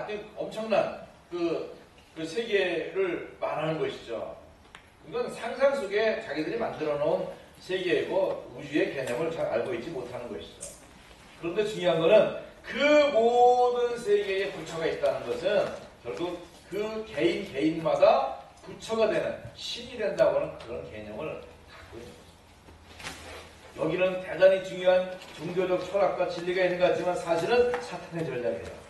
하여튼 엄청난 그 세계를 말하는 것이죠. 이건 상상 속에 자기들이 만들어 놓은 세계이고 우주의 개념을 잘 알고 있지 못하는 것이죠. 그런데 중요한 것은 그 모든 세계에 부처가 있다는 것은 결국 그 개인마다 부처가 되는 신이 된다고 하는 그런 개념을 갖고 있는 거죠. 여기는 대단히 중요한 종교적 철학과 진리가 있는 것 같지만 사실은 사탄의 전략이에요.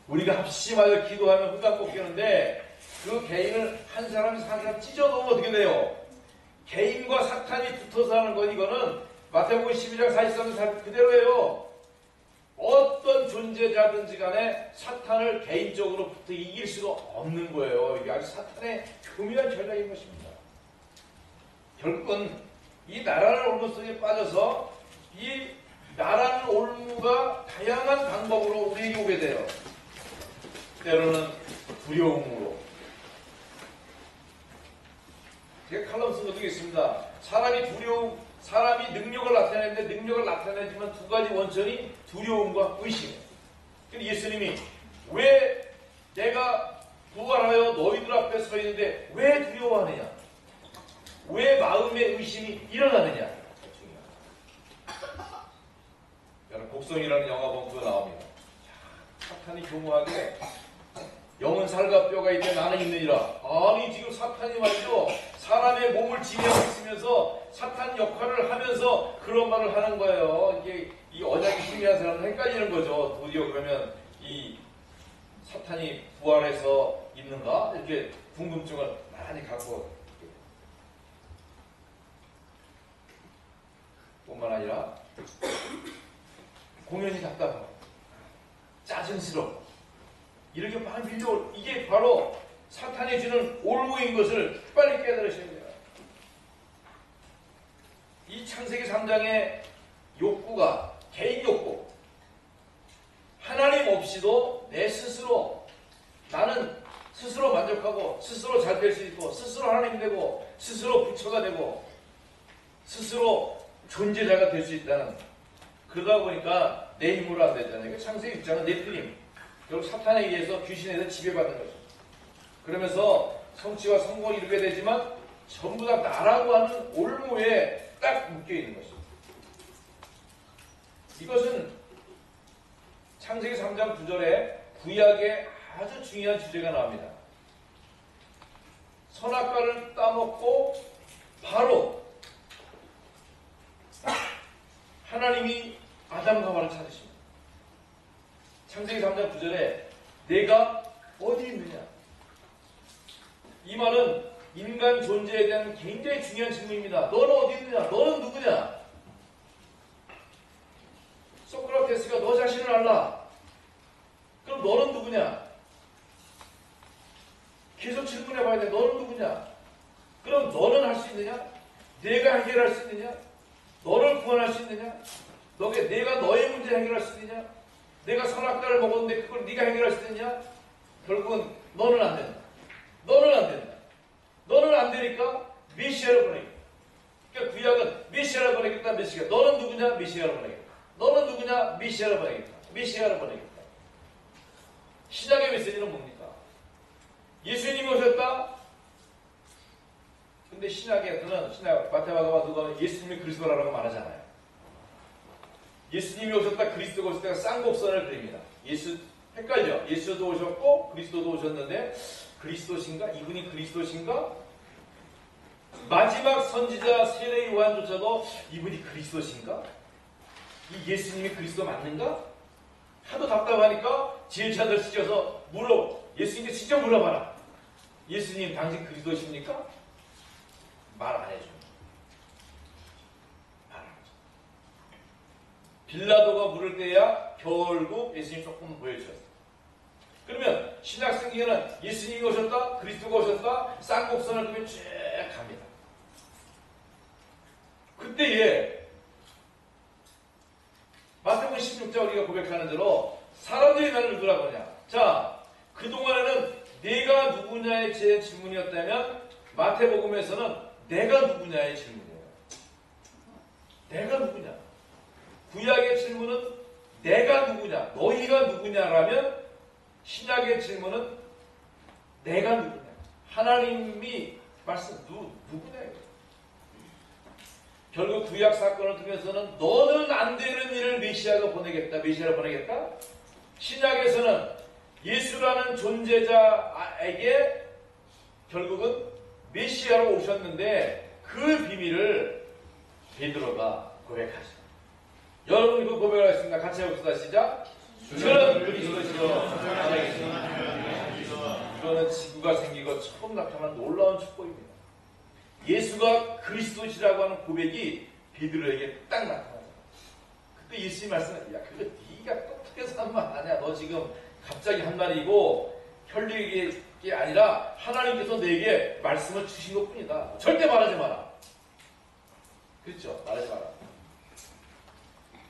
우리가 합심하여 기도하면 흑암 꺾이는데 그 개인을 한 사람에서 한 사람 찢어놓으면 어떻게 돼요? 개인과 사탄이 붙어서 하는 건 이거는 마태복음 12장 43절 그대로예요. 어떤 존재자든지 간에 사탄을 개인적으로 붙어 이길 수가 없는 거예요. 이게 아주 사탄의 교묘한 전략인 것입니다. 결국은 이 나라는 올무 속에 빠져서 이 나라는 올무가 다양한 방법으로 우리에게 오게 돼요. 때로는 두려움으로. 제가 칼럼 쓴 것도 있습니다. 사람이 능력을 나타내는데 능력을 나타내지만 두 가지 원천이 두려움과 의심이에요. 근데 예수님이 왜 내가 부활하여 너희들 앞에 서 있는데 왜 두려워하느냐? 왜 마음의 의심이 일어나느냐? 여러분 곡성이라는 영화 보면 그거 나옵니다. 사탄이 교묘하게 영은 살과 뼈가 있는데 나는 있느니라. 아니 지금 사탄이 말이죠. 사람의 몸을 지니하고 있으면서 사탄 역할을 하면서 그런 말을 하는 거예요. 이게 이 언약이 희미한 사람은 헷갈리는 거죠. 도리어 그러면 이 사탄이 부활해서 있는가? 이렇게 궁금증을 많이 갖고 뿐만 아니라 공연이 답답하고 짜증스럽고 이렇게 막 밀려올 이게 바로 사탄이 주는 올무인 것을 빨리 깨달으셔야 돼요. 이 창세기 3장의 욕구가 개인 욕구 하나님 없이도 내 스스로 나는 스스로 만족하고 스스로 잘 될 수 있고 스스로 하나님 되고 스스로 부처가 되고 스스로 존재자가 될 수 있다는 그러다 보니까 내 힘으로 안 되잖아요. 창세기 6장은 네필림 결국 사탄에 의해서 귀신에서 지배받는 거죠. 그러면서 성취와 성공을 이루게 되지만 전부 다 나라고 하는 올무에 딱 묶여있는 것입니다. 이것은 창세기 3장 9절에 구약의 아주 중요한 주제가 나옵니다. 선악과를 따먹고 바로 하나님이 아담과 하와를 찾으십니다. 창세기 3장 9절에 내가 어디 있느냐? 이 말은 인간 존재에 대한 굉장히 중요한 질문입니다. 너는 어디 있느냐? 너는 누구냐? 소크라테스가 너 자신을 알라. 그럼 너는 누구냐? 계속 질문해 봐야 돼. 너는 누구냐? 그럼 너는 할 수 있느냐? 내가 해결할 수 있느냐? 너를 구원할 수 있느냐? 내가 너의 문제 해결할 수 있느냐? 내가 선악과를 먹었는데 그걸 네가 해결할 수 있느냐? 결국은 너는 안 된다. 너는 안 된다. 너는 안 되니까 메시아를 보내겠다. 그러니까 구약은 메시아를 보내겠다. 메시아. 너는 누구냐? 메시아를 보내겠다. 너는 누구냐? 메시아를 보내겠다. 메시아를 보내겠다. 신약의 메시지는 뭡니까? 예수님이 오셨다. 근데 신약에서는 마태마가와 누가는 예수님이 그리스도라고 말하잖아요. 예수님이 오셨다, 그리스도가 오셨다가 쌍곡선을 그립니다. 헷갈려. 예수도 오셨고 그리스도도 오셨는데 그리스도신가? 이분이 그리스도신가? 마지막 선지자 세례 요한조차도 이분이 그리스도신가? 이 예수님이 그리스도 맞는가? 하도 답답하니까 지혜찬들 시켜서 예수님께 직접 물어봐라. 예수님 당신 그리스도십니까? 말 안 해줘. 말 안 해줘. 빌라도가 물을 때야 결국 예수님 조금 보여주셨어요. 그러면 신약성경에는 예수님이 오셨다, 그리스도가 오셨다, 쌍곡선을 그면 쭉 갑니다. 그때에 마태복음 16장 우리가 고백하는 대로 사람들이 나를 누구라고 하냐. 자, 그동안에는 내가 누구냐의 제 질문이었다면 마태복음에서는 내가 누구냐의 질문이에요. 내가 누구냐. 구약의 질문은 내가 누구냐, 너희가 누구냐라면 신약의 질문은 내가 누구냐, 하나님이 말씀 누구냐. 결국 구약 사건을 통해서는 너는 안 되는 일을 메시아를 보내겠다. 신약에서는 예수라는 존재자에게 결국은 메시아로 오셨는데 그 비밀을 베드로가 고백하죠. 여러분 그 고백을 하겠습니다. 같이 해봅시다. 시작. 주는 그리스도시요 이거는 지구가 생기고 처음 나타난 놀라운 축복입니다. 예수가 그리스도시라고 하는 고백이 베드로에게 딱 나타나죠. 그때 예수님이 말씀하셨어요. 야, 그거 네가 똑똑해서 한 말 아니야. 너 지금 갑자기 한 말이고 혈육이 아니라 하나님께서 내게 말씀을 주신 것뿐이다. 절대 말하지 마라. 그렇죠? 말하지 마라.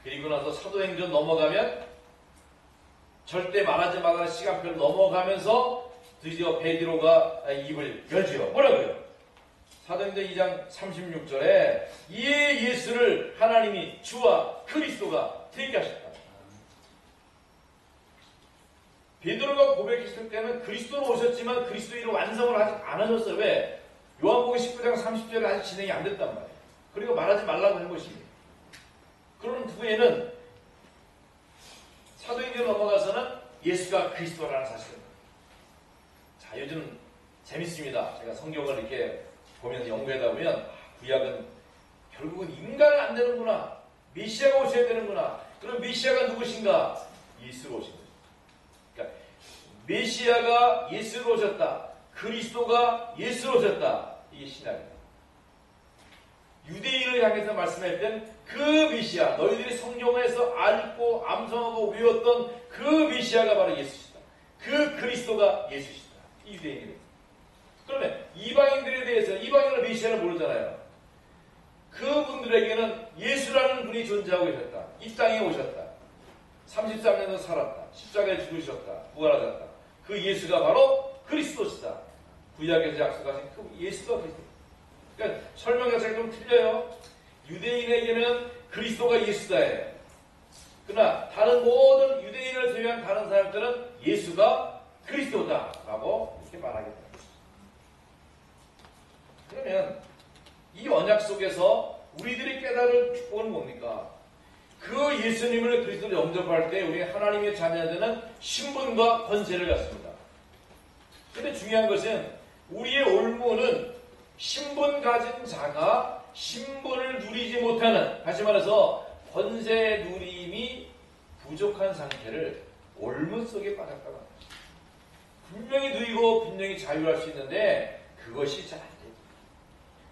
그리고 나서 사도행전 넘어가면 절대 말하지 말라는 시간표를 넘어가면서 드디어 베드로가 입을 열지요. 뭐라고요? 사도행전 2장 36절에 이에 예수를 하나님이 주와 그리스도가 되게 하셨다. 베드로가 고백했을 때는 그리스도로 오셨지만 그리스도 일을 완성을 아직 안 하셨어요. 왜? 요한복음 19장 30절에 아직 진행이 안 됐단 말이에요. 그리고 말하지 말라고 한 것입니다. 그런 후에는 사도행전 넘어가서는 예수가 그리스도라는 사실입니다. 자, 요즘 재밌습니다. 제가 성경을 이렇게 보면서 연구하다 보면 구약은 결국은 인간은 안 되는구나. 메시아가 오셔야 되는구나. 그럼 메시아가 누구신가? 예수로 오신 거죠. 그러니까 메시아가 예수로 오셨다. 그리스도가 예수로 오셨다. 이게 신학입니다. 유대인을 향해서 말씀할 땐 그 메시아, 너희들이 성경에서 알고 암송하고 외웠던 그 메시아가 바로 예수시다. 그 그리스도가 예수시다. 이 유대인들이. 그러면 이방인들에 대해서 이방인은 메시아를 모르잖아요. 그분들에게는 예수라는 분이 존재하고 계셨다. 이 땅에 오셨다. 33년도 살았다. 십자가에 죽으셨다. 부활하셨다. 그 예수가 바로 그리스도시다. 구약에서 약속하신 그 예수가 그리스도. 그러니까 설명 자체가 좀 틀려요. 유대인에게는 그리스도가 예수다예요. 그러나 다른 모든 유대인을 제외한 다른 사람들은 예수가 그리스도다라고 이렇게 말하겠다. 그러면 이 언약 속에서 우리들이 깨달을 축복은 뭡니까? 그 예수님을 그리스도로 영접할 때 우리 하나님의 자녀되는 신분과 권세를 갖습니다. 그런데 중요한 것은 우리의 올무는 신분 가진 자가 신분을 누리지 못하는, 다시 말해서 권세 누림이 부족한 상태를 올무 속에 빠졌다고 합니다. 분명히 누리고 분명히 자유할 수 있는데 그것이 잘 안 됩니다.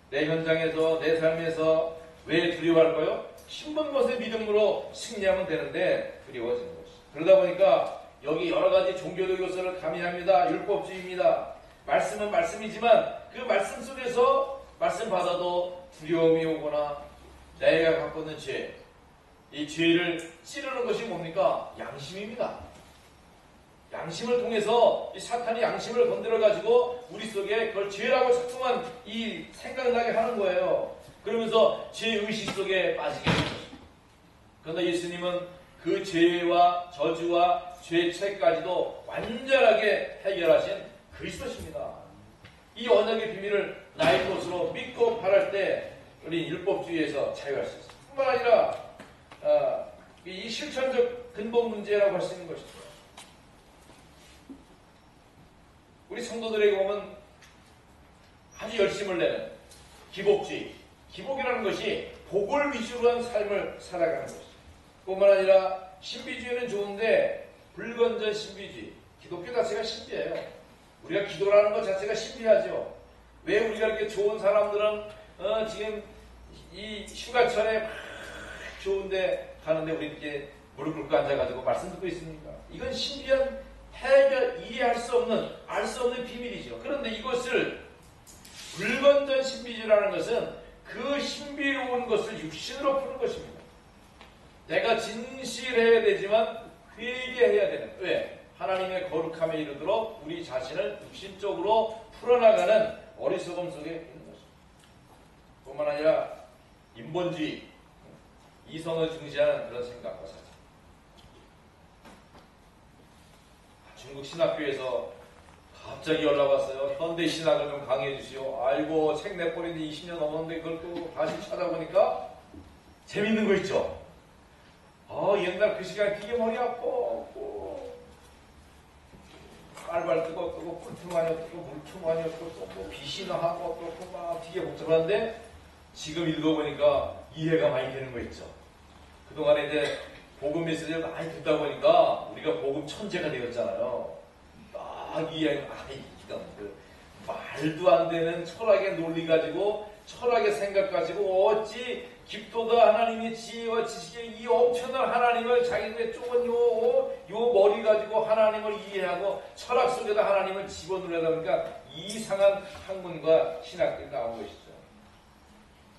내 현장에서 내 삶에서 왜 두려워할까요? 신분 것의 믿음으로 승리하면 되는데 두려워지는 것이. 그러다 보니까 여기 여러 가지 종교적 요소를 가미합니다. 율법주의입니다. 말씀은 말씀이지만 그 말씀 속에서 말씀 받아도 두려움이 오거나 내가 갖고 있는 죄, 이 죄를 찌르는 것이 뭡니까? 양심입니다. 양심을 통해서 이 사탄이 양심을 건드려가지고 우리 속에 그걸 죄라고 자꾸만 이 생각나게 하는 거예요. 그러면서 죄의식 속에 빠지게 되는 것입니다. 그러나 예수님은 그 죄와 저주와 죄책까지도 완전하게 해결하신 그리스도십니다. 이 언약의 비밀을 나의 것으로 믿고 바랄 때 우리 율법주의에서 자유할 수 있습니다. 뿐만 아니라 이 실천적 근본 문제라고 할 수 있는 것입니다. 우리 성도들에게 보면 아주 열심을 내는 기복주의, 기복이라는 것이 복을 위주로 한 삶을 살아가는 것입니다. 뿐만 아니라 신비주의는 좋은데 불건전 신비주의, 기독교 자체가 신비해요. 우리가 기도라는 것 자체가 신비하죠. 왜 우리가 이렇게 좋은 사람들은 지금 이 휴가철에 막 좋은데 가는데 우리 이렇게 무릎 꿇고 앉아가지고 말씀 듣고 있습니까? 이건 신비한 해결, 이해할 수 없는, 알 수 없는 비밀이죠. 그런데 이것을 불건전 신비주의라는 것은 그 신비로운 것을 육신으로 푸는 것입니다. 내가 진실해야 되지만 회개해야 되는. 왜? 하나님의 거룩함에 이르도록 우리 자신을 육신적으로 풀어나가는 어리석음 속에 있는 것입니다. 뿐만 아니라 인본주의, 이성을 중시하는 그런 생각과 사상. 중국 신학교에서 갑자기 연락 왔어요. 현대 신학을 좀 강의해 주시오. 아이고, 책 내버린 지 20년 넘었는데 그걸 또 다시 찾아보니까 재밌는 거 있죠. 옛날 그 시간에 되게 머리 아프고 깔발 뜨고 꿀품 많이 없고 물품 많이 없고 또 빛이나 하고 또 막 되게 복잡한데 지금 읽어보니까 이해가 많이 되는 거 있죠. 그동안에 이제 복음 메시지를 많이 듣다 보니까 우리가 복음 천재가 되었잖아요. 막 이해하고 이건 말도 안 되는 철학의 논리 가지고 철학의 생각 가지고 어찌 깊도다 하나님의 지혜와 지식에 이 엄청난 하나님을 자기들의 좁은 요 머리 가지고 하나님을 이해하고 철학 속에다 하나님을 집어넣으려다 보니까 이상한 학문과 신학들이 나온 것이죠.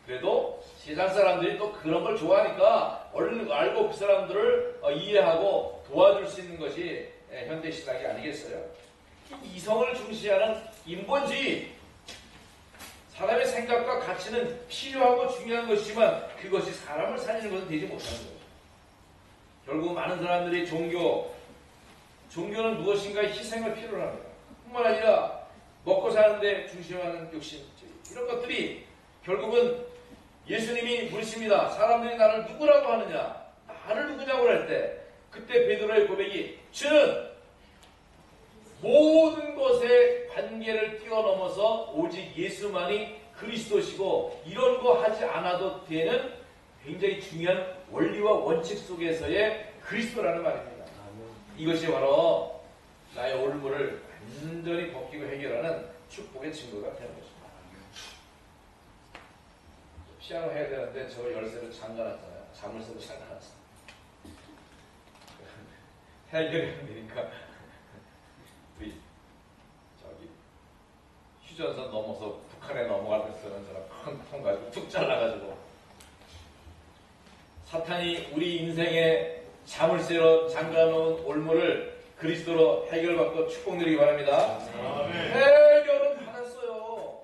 그래도 세상 사람들이 또 그런 걸 좋아하니까 얼른 알고 그 사람들을 이해하고 도와줄 수 있는 것이 현대 신학이 아니겠어요? 이성을 중시하는 인본주의, 사람의 생각과 가치는 필요하고 중요한 것이지만 그것이 사람을 살리는 것은 되지 못하는 거죠. 결국 많은 사람들이 종교는 무엇인가 희생을 필요로 합니다. 뿐만 아니라 먹고 사는데 중심하는 욕심주의, 이런 것들이 결국은 예수님이 물으십니다. 사람들이 나를 누구라고 하느냐? 나를 누구냐고 할 때 그때 베드로의 고백이 주는 모든 것의 관계를 뛰어넘어서 오직 예수만이 그리스도시고 이런 거 하지 않아도 되는 굉장히 중요한 원리와 원칙 속에서의 그리스도라는 말입니다. 이것이 바로 나의 올무를 완전히 벗기고 해결하는 축복의 증거가 되는 것입니다. 피아노 해야 되는데 저 열쇠를 잠가놨잖아요. 자물쇠로 잠가놨어요. 해결이 안 되니까 우리 휴전선 넘어서 북한에 넘어갈 때 쓰는 사람 펑펑 가지고 툭 잘라가지고 사탄이 우리 인생에 자물쇠로 잠가놓은 올무를 그리스도로 해결받고 축복 누리기 바랍니다. 해결은 받았어요.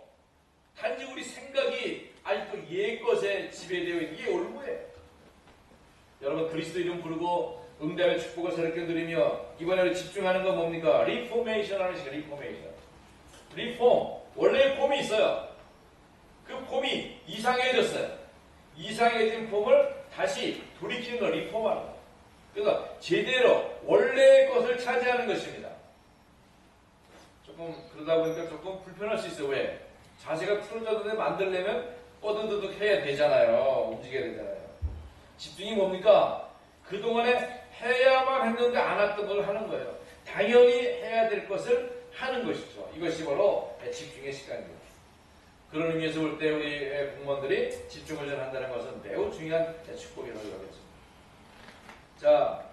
단지 우리 생각이 아직도 옛것에 지배되어 있는 게 올무예요. 여러분 그리스도 이름 부르고 응답의 축복을 새롭게 누리며 이번에 집중하는 건 뭡니까? 리포메이션 하는 시간. 리폼. 원래 폼이 있어요. 그 폼이 이상해졌어요. 이상해진 폼을 다시 돌이키는 걸 리폼하는 거예요. 그래서 제대로 원래의 것을 차지하는 것입니다. 조금 그러다 보니까 조금 불편할 수 있어요. 왜? 자세가 틀어졌는데 만들려면 뻗어드득 해야 되잖아요. 움직여야 되잖아요. 집중이 뭡니까? 그동안에 해야만 했는데 안 했던 걸 하는 거예요. 당연히 해야 될 것을 하는 것이죠. 이것이 바로 집중의 시간입니다. 그런 의미에서 볼 때 우리 공무원들이 집중을 좀 한다는 것은 매우 중요한 축복이라고 하겠습니다. 자,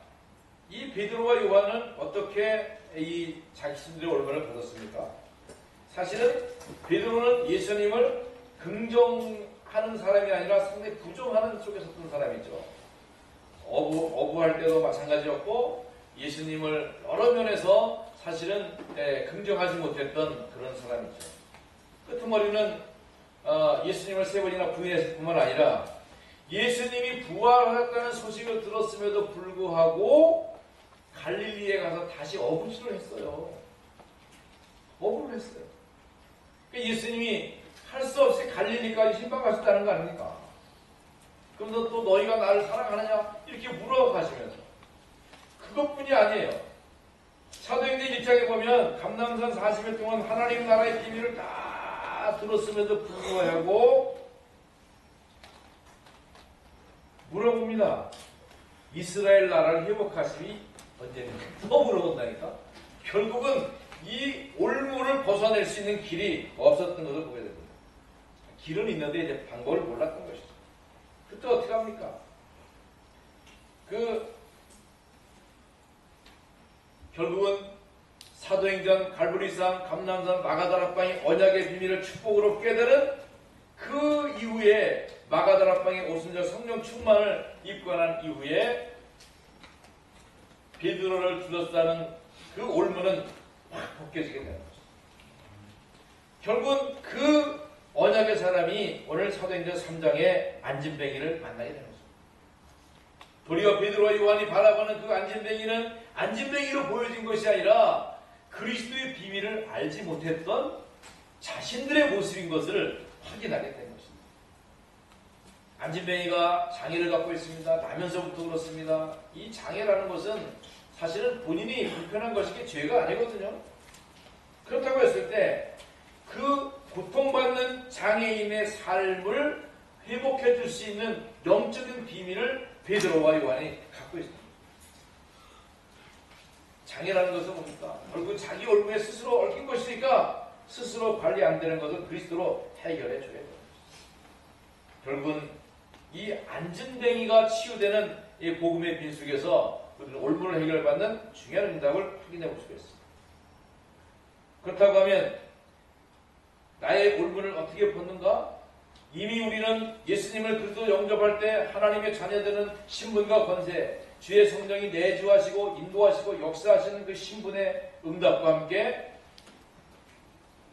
이 베드로와 요한은 어떻게 이 자신들의 올무를 받았습니까? 사실은 베드로는 예수님을 긍정하는 사람이 아니라 상당히 부정하는 쪽에 섰던 사람이죠. 어부할 때도 마찬가지였고 예수님을 여러 면에서 사실은 긍정하지 못했던 그런 사람이죠. 끄트머리는 예수님을 3번이나 부인했을 뿐만 아니라 예수님이 부활하셨다는 소식을 들었음에도 불구하고 갈릴리에 가서 다시 어부질을 했어요. 어부를 했어요. 예수님이 할 수 없이 갈릴리까지 신방하셨다는 거 아닙니까? 그러면서 또 너희가 나를 사랑하느냐? 이렇게 물어가시면서 그것뿐이 아니에요. 사도행전 1장에 보면 감람산 40일 동안 하나님 나라의 비밀을 다 들었음에도 불구하고 물어봅니다. 이스라엘 나라를 회복하심이 언제입니까? 또 물어본다니까. 결국은 이 올무를 벗어낼 수 있는 길이 없었던 것을 보게 됩니다. 길은 있는데 이제 방법을 몰랐던 것이죠. 그때 어떻게 합니까? 결국은 사도행전, 갈보리산, 감람산, 마가다락방이 언약의 비밀을 축복으로 깨달은 그 이후에 마가다락방의 오순절 성령 충만을 입관한 이후에 베드로를 둘러싸는 그 올무는 확 벗겨지게 되는 거죠. 결국은 그 언약의 사람이 오늘 사도행전 3장의 안진뱅이를 만나게 되는 거죠. 도리어 베드로와 요한이 바라보는 그 안진뱅이는 안진뱅이로 보여진 것이 아니라 그리스도의 비밀을 알지 못했던 자신들의 모습인 것을 확인하게 된 것입니다. 안진뱅이가 장애를 갖고 있습니다. 나면서부터 그렇습니다. 이 장애라는 것은 사실은 본인이 불편한 것이 죄가 아니거든요. 그렇다고 했을 때 그 고통받는 장애인의 삶을 회복해 줄 수 있는 영적인 비밀을 베드로와 요한이 갖고 있습니다. 장애라는 것은 뭡니까? 결국 자기 얼굴에 스스로 얽힌 것이니까 스스로 관리 안 되는 것을 그리스도로 해결해 줘야 됩니다. 결국은 이 안진뱅이가 치유되는 이 복음의 빈속에서 우리는 올무를 해결받는 중요한 응답을 확인해 볼 수가 있습니다. 그렇다고 하면 나의 올무를 어떻게 벗는가? 이미 우리는 예수님을 그리스도 영접할 때 하나님의 자녀되는 신분과 권세, 주의 성령이 내주하시고 인도하시고 역사하시는 그 신분의 응답과 함께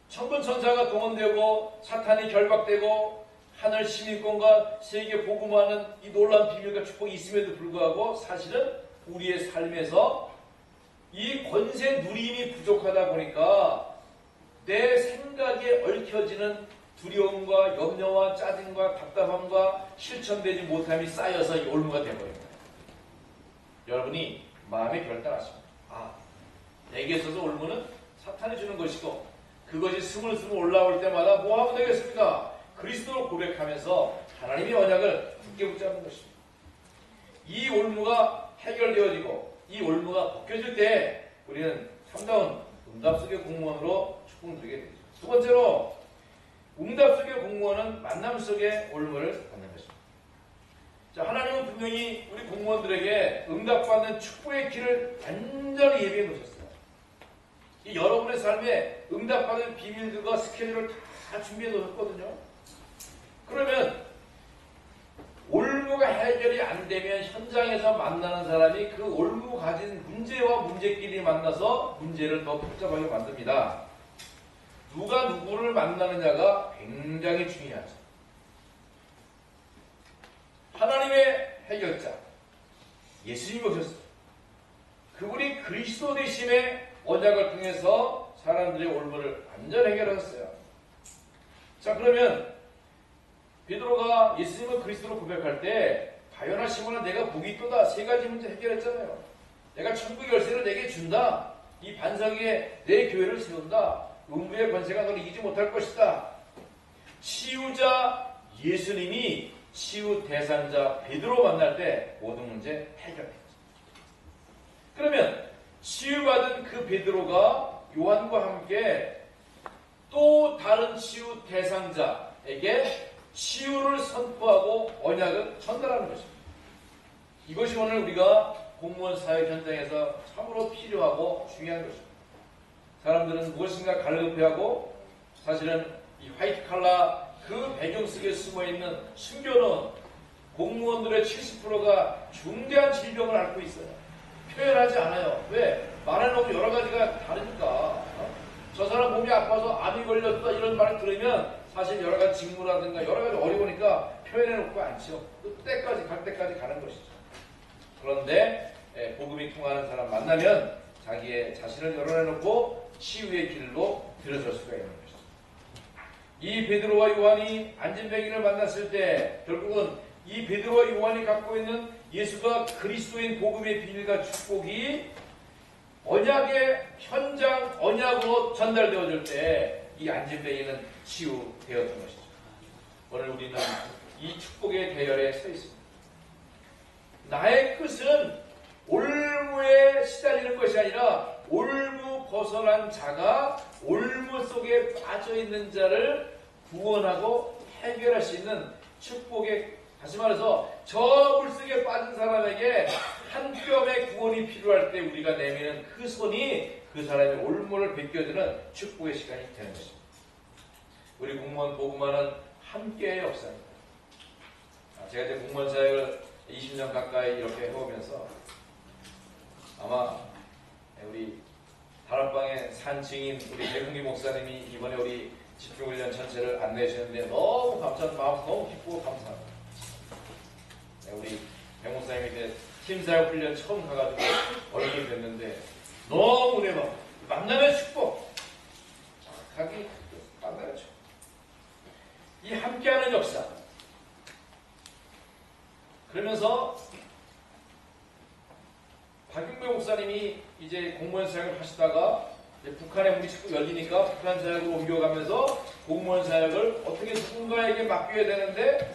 천군 천사가 동원되고 사탄이 결박되고 하늘 시민권과 세계 복음화하는 이 놀라운 비밀과 축복이 있음에도 불구하고 사실은 우리의 삶에서 이 권세 누림이 부족하다 보니까 내 생각에 얽혀지는 두려움과 염려와 짜증과 답답함과 실천되지 못함이 쌓여서 이 올무가 되어버립니다. 여러분이 마음에 결단하십니다. 내게 있어서 올무는 사탄이 주는 것이고 그것이 스물스물 올라올 때마다 뭐하면 되겠습니까? 그리스도를 고백하면서 하나님의 언약을 굳게 붙잡는 것입니다. 이 올무가 해결되어지고 이 올무가 벗겨질 때 우리는 참다운 응답 속의 공무원으로 축복누리게 되죠. 두 번째로 응답 속의 공무원은 만남 속의 올무를 받는 것입니다. 자, 하나님은 분명히 우리 공무원들에게 응답받는 축복의 길을 완전히 예비해 놓으셨어요. 이 여러분의 삶에 응답받는 비밀들과 스케줄을 다 준비해 놓으셨거든요. 그러면 올무가 해결이 안 되면 현장에서 만나는 사람이 그 올무 가진 문제와 문제끼리 만나서 문제를 더 복잡하게 만듭니다. 누가 누구를 만나느냐가 굉장히 중요하죠. 하나님의 해결자 예수님이 오셨어요. 그분이 그리스도 되심의 언약을 통해서 사람들의 올무를 완전 해결하셨어요. 자, 그러면 베드로가 예수님을 그리스도로 고백할 때 가요나 시몬아 내가 복이 있도다 세 가지 문제 해결했잖아요. 내가 천국 열쇠를 내게 준다. 이 반석 위에 내 교회를 세운다. 음부의 권세가 너를 이기지 못할 것이다. 치유자 예수님이 치유 대상자 베드로 만날 때 모든 문제 해결했습니다. 그러면 치유받은 그 베드로가 요한과 함께 또 다른 치유 대상자에게 치유를 선포하고 언약을 전달하는 것입니다. 이것이 오늘 우리가 공무원 사회 현장에서 참으로 필요하고 중요한 것입니다. 사람들은 무엇인가 갈급해하고 사실은 이 화이트 칼라 그 배경 속에 숨어있는 숨겨놓은 공무원들의 70%가 중대한 질병을 앓고 있어요. 표현하지 않아요. 왜? 말해놓으면 여러 가지가 다르니까. 저 사람 몸이 아파서 암이 걸렸다 이런 말을 들으면 사실 여러 가지 직무라든가 여러 가지 어려우니까 표현해놓고 않죠. 끝때까지 갈 때까지 가는 것이죠. 그런데 복음이 통하는 사람 만나면 자기의 자신을 열어내놓고 치유의 길로 들어설 수가 있는 것이죠. 이 베드로와 요한이 안진뱅이를 만났을 때 결국은 이 베드로와 요한이 갖고 있는 예수가 그리스도인 복음의 비밀과 축복이 언약의 현장 언약으로 전달되어질 때 이 안진뱅이는 치유되었던 것이죠. 오늘 우리는 이 축복의 대열에 서 있습니다. 나의 끝은 올무에 시달리는 것이 아니라 올무 벗어난 자가 올무 속에 빠져있는 자를 구원하고 해결할 수 있는 축복의, 다시 말해서 저 물속에 빠진 사람에게 한 뼘의 구원이 필요할 때 우리가 내미는 그 손이 그 사람의 올무를 벗겨주는 축복의 시간이 되는 것입니다. 우리 공무원 복음화는 함께의 역사입니다. 제가 이제 공무원 사역을 20년 가까이 이렇게 해오면서 아마 우리 다락방의 산증인 우리 배국기 목사님이 이번에 우리 집중훈련 전체를 안내해 주셨는데 너무 감사한 마음 너무 기쁘고 감사합니다. 우리 백 목사님이 이제 팀사역 훈련 처음 가가지고 어른이 됐는데 너무 은혜 받고 만남의 축복, 가기 만남의 축복, 이 함께하는 역사. 그러면서 박윤배 목사님이 이제 공무원 사역을 하시다가 이제 북한의 문이 자꾸 열리니까 북한 사역을 옮겨가면서 공무원 사역을 어떻게 누군가에게 맡겨야 되는데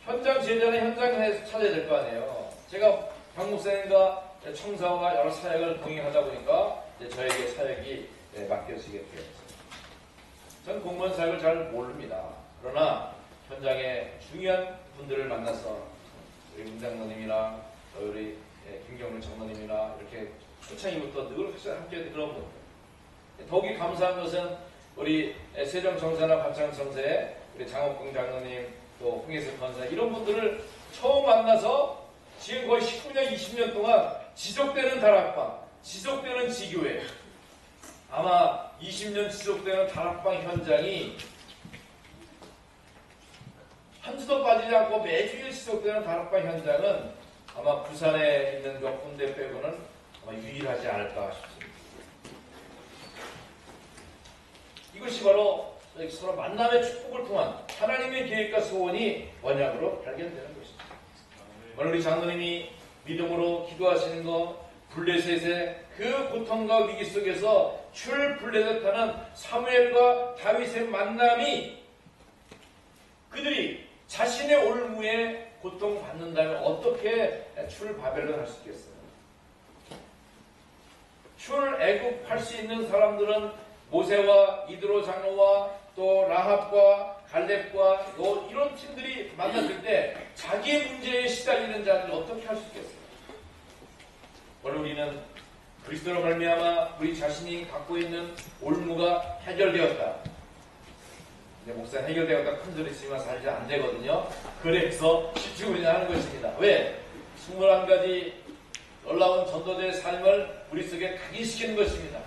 현장 제자는 현장에서 찾아야 될 거 아니에요. 제가 박 목사님과 청사와 여러 사역을 동행하다 보니까 이제 저에게 사역이 맡겨지게 되었어요. 저는 공무원 사역을 잘 모릅니다. 그러나 현장에 중요한 분들을 만나서 우리 문장로님이나 우리 김경률 장로님이나 이렇게 초창기부터 늘 함께 그런 분들. 더욱이 감사한 것은 우리 세종청사나 화창청사에 우리 장옥공 장로님 또 홍혜석 권사 이런 분들을 처음 만나서 지금 거의 19년, 20년 동안 지속되는 다락방, 지속되는 지교회, 아마 20년 지속되는 다락방 현장이 한 주도 빠지지 않고 매주일 지속되는 다락방 현장은 아마 부산에 있는 몇 군데 빼고는 아마 유일하지 않을까 싶습니다. 이것이 바로 서로 만남의 축복을 통한 하나님의 계획과 소원이 언약으로 발견되는 것입니다. 오늘 우리 장로님이 믿음으로 기도하시는 것, 블레셋의 그 고통과 위기 속에서 출 블레셋하는 사무엘과 다윗의 만남이 그들이 자신의 올무에 고통받는다면 어떻게 출 바벨론 할 수 있겠어요? 출 애굽 할 수 있는 사람들은 모세와 이드로 장로와 또 라합과 갈렙과 또 이런 팀들이 만났을 때 자기의 문제에 시달리는 자들을 어떻게 할 수 있겠어요? 오늘 우리는 그리스도로 말미암아 우리 자신이 갖고 있는 올무가 해결되었다. 근데 목사 해결되었다 큰 소리 치면 사실 안 되거든요. 그래서 집중을 하는 것입니다. 왜? 21가지 놀라운 전도자의 삶을 우리 속에 각인시키는 것입니다.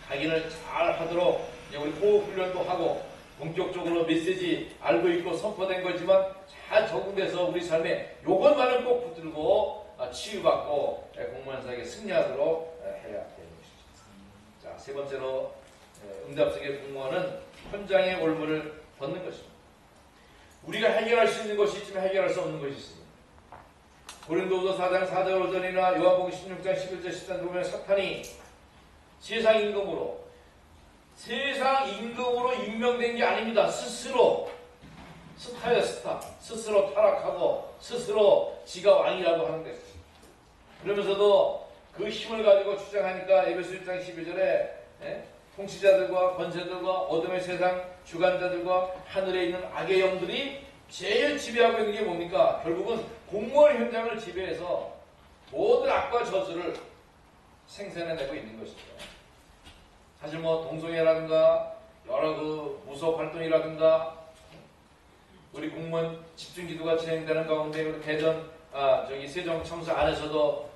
각인을 잘 하도록 이제 우리 호흡 훈련도 하고 본격적으로 메시지 알고 있고 선포된 거지만 잘 적응돼서 우리 삶에 요것만은 꼭 붙들고 치유받고 공무원 사역에 승리하도록 해야 되는 것이죠. 자, 세 번째로 응답 속의 공무원은 현장의 올무를 벗는 것입니다. 우리가 해결할 수 있는 것이 있지만 해결할 수 없는 것이 있습니다. 고린도후서 4장 4절 5절이나 요한복음 16장 11절 13절 보면 사탄이 세상 임금으로 임명된 게 아닙니다. 스스로 스타예요, 스타. 스스로 타락하고 스스로 지가 왕이라고 하는 것이죠. 그러면서도 그 힘을 가지고 주장하니까 에베소 1장 12절에 통치자들과 권세들과 어둠의 세상 주관자들과 하늘에 있는 악의 영들이 제일 지배하고 있는 게 뭡니까? 결국은 공무원 현장을 지배해서 모든 악과 저주를 생산해내고 있는 것이죠. 사실 동성애라든가 여러 그 무속 활동이라든가 우리 공무원 집중기도가 진행되는 가운데 우리 대전 세종 청사 안에서도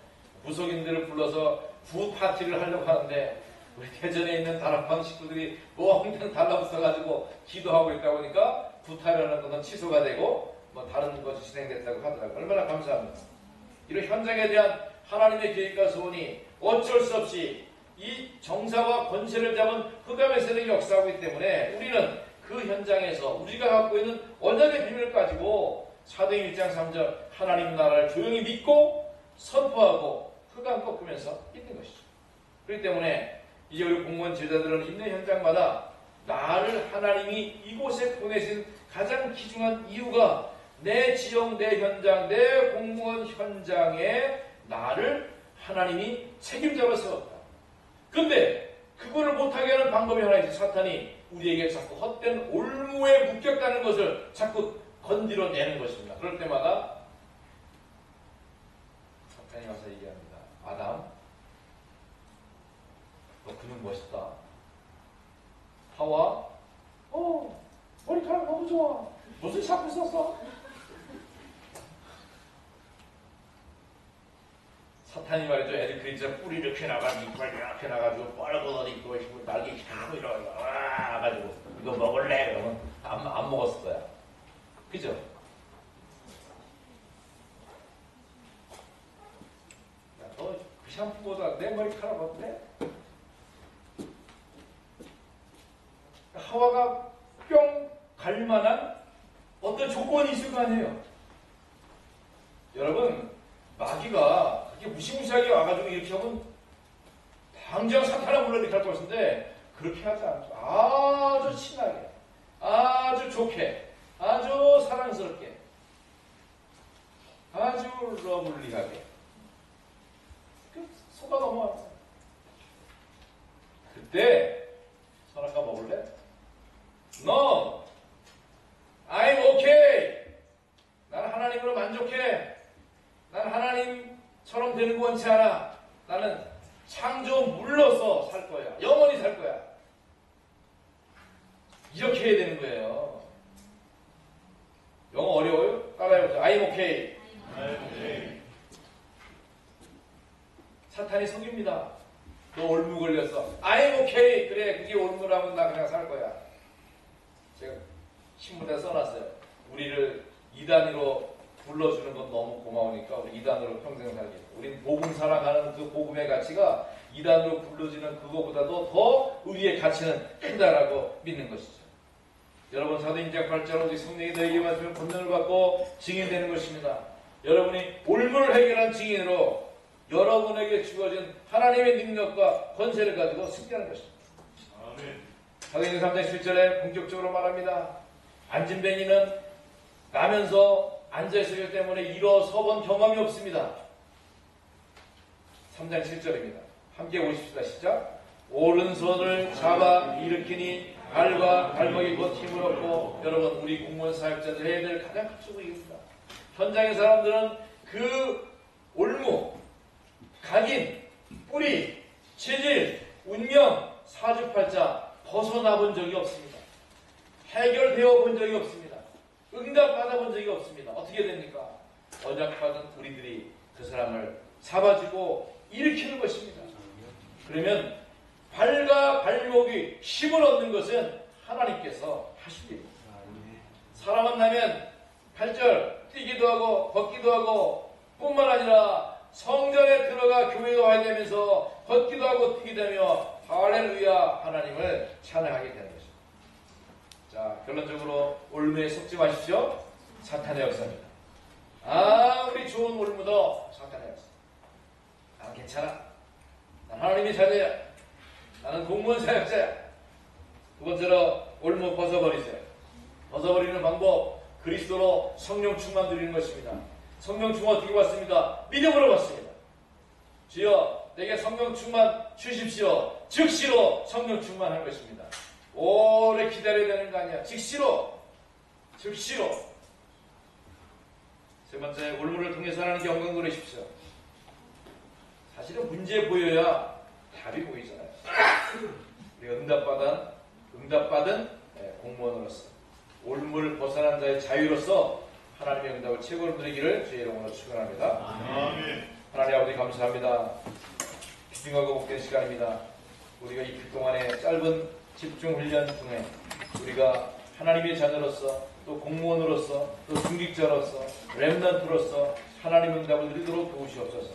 무속인들을 불러서 구 파티를 하려고 하는데 우리 대전에 있는 다락방 식구들이 몽땅 달라붙어가지고 기도하고 있다 보니까 구타라는 것은 취소가 되고 다른 것이 진행됐다고 하더라고요. 얼마나 감사합니다. 이런 현장에 대한 하나님의 계획과 소원이 어쩔 수 없이 이 정사와 권세를 잡은 흑암의 세력이 역사하고 있기 때문에 우리는 그 현장에서 우리가 갖고 있는 언약의 비밀을 가지고 사도행 1장 3절 하나님 나라를 조용히 믿고 선포하고 흑암 꺾으면서 있는 것이죠. 그렇기 때문에 이제 우리 공무원 제자들은 있는 현장마다 나를 하나님이 이곳에 보내신 가장 귀중한 이유가 내 지역, 내 현장, 내 공무원 현장에 나를 하나님이 책임자로 세웠다. 그런데 그거를 못하게 하는 방법이 하나 있지. 사탄이 우리에게 자꾸 헛된 올무에 묶였다는 것을 자꾸 건드려내는 것입니다. 그럴 때마다 사탄이 와서 얘기합니다. 아담, 너 근육 멋있다. 하와, 머리카락 너무 좋아. 무슨 샤프 썼어? 사탄이 말이죠. 애들 그림자 뿌리 이렇게 나가지고 이빨 이렇게 나가지고 뻘건 옷 입고 날개 쫙 이러가지고 이거 먹을래? 그러면 안 먹었을 거야. 그죠? 샴푸보다 내 머리카락 어때? 하와가 뿅 갈만한 어떤 조건이 있을 거 아니에요. 여러분, 마귀가 그렇게 무시무시하게 와가지고 이렇게 하면 당장 사탄아 물러니까 할 것인데 그렇게 하지 않죠. 아주 친하게, 아주 좋게, 아주 사랑스럽게, 아주 러블리하게 속아 넘어왔어요. 그때 선악과 먹을래? No, I'm okay. 난 하나님으로 만족해. 난 하나님처럼 되는 거 원치 않아. 나는 창조 물러서 살 거야. 영원히 살 거야. 이렇게 해야 되는 거예요. 영어 어려워요? 따라해보세요. I'm okay. I'm okay. 사탄이 속입니다. 너 올무 걸렸어. I'm okay. 그래, 그게 올무라면 나 그냥 살 거야. 제가 신문에 써놨어요. 우리를 이단으로 불러주는 건 너무 고마우니까 우리 이단으로 평생 살겠다. 우린 복음 사랑하는 그 복음의 가치가 이단으로 불러지는 그거보다도 더 우리의 가치는 크다라고 믿는 것이죠. 여러분, 사도행전 8절 오직 성령이 너에게 말씀을 권능을 받고 증인되는 것입니다. 여러분이 올무를 해결한 증인으로 여러분에게 주어진 하나님의 능력과 권세를 가지고 승리하는 것입니다. 아멘. 사도행전 3장 7절에 본격적으로 말합니다. 안진뱅이는 나면서 앉아있었기 때문에 일어서본 경험이 없습니다. 3장 7절입니다. 함께 보십시다. 시작. 오른손을 잡아 일으키니 발과 발목이 곧 힘을 얻고, 여러분, 우리 공무원 사역자들 해야 될 가장 큰 축복입니다. 현장의 사람들은 그 올무, 각인, 뿌리, 체질, 운명, 사주팔자 벗어나 본 적이 없습니다. 해결되어 본 적이 없습니다. 응답 받아본 적이 없습니다. 어떻게 됩니까? 언약받은 우리들이 그 사람을 잡아주고 일으키는 것입니다. 그러면 발과 발목이 힘을 얻는 것은 하나님께서 하실 일입니다. 사람 만나면 8절 뛰기도 하고 걷기도 하고 뿐만 아니라 성전에 들어가 교회도 와야 되면서 걷기도 하고 뛰기도 하며 할렐루야 하나님을 찬양하게 되는 것입니다. 자, 결론적으로 올무에 속지 마십시오. 사탄의 역사입니다. 우리 좋은 올무도 사탄의 역사. 나는 괜찮아. 난 하나님의 자녀야. 나는 공무원 사역자야. 두 번째로 올무 벗어버리세요. 벗어버리는 방법, 그리스도로 성령 충만 드리는 것입니다. 성령 충만 어떻게 받습니까? 믿음으로 받습니다. 주여 내게 성령 충만 주십시오. 즉시로 성령 충만할 것입니다. 오래 기다려야 되는 거 아니야. 즉시로. 세 번째, 올무를 통해서 하나님께 영광 돌리십시오. 사실은 문제 보여야 답이 보이잖아요. 우리가 응답받은 공무원으로서 올무를 벗어난 자의 자유로서 하나님의 응답을 최고로 누리기를 주의 이름으로 축원합니다. 아멘. 하나님 아버지 감사합니다. 귀중하고 복된 시간입니다. 우리가 이 그동안의 짧은 집중 훈련 중에 우리가 하나님의 자녀로서 또 공무원으로서 또 중직자로서 렘넌트로서 하나님 응답을 누리도록 도우시옵소서.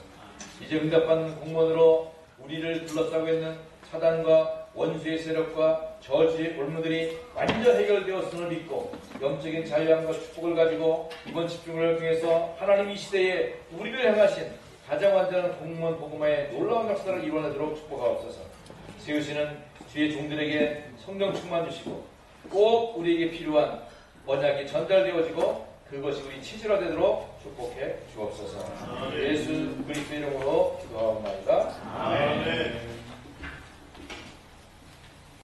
이제 응답받는 공무원으로 우리를 둘러싸고 있는 사단과 원수의 세력과 저주의 올무들이 완전 해결되었음을 믿고 영적인 자유함과 축복을 가지고 이번 집중을 통해서 하나님 이 시대에 우리를 향하신 가장 완전한 공무원 복음화의 놀라운 역사를 이뤄내도록 축복하옵소서. 세우시는 주의 종들에게 성령 충만 주시고 꼭 우리에게 필요한 언약이 전달되어지고 그것이 우리 체질화되도록 축복해 주옵소서. 예수 그리스도 이름으로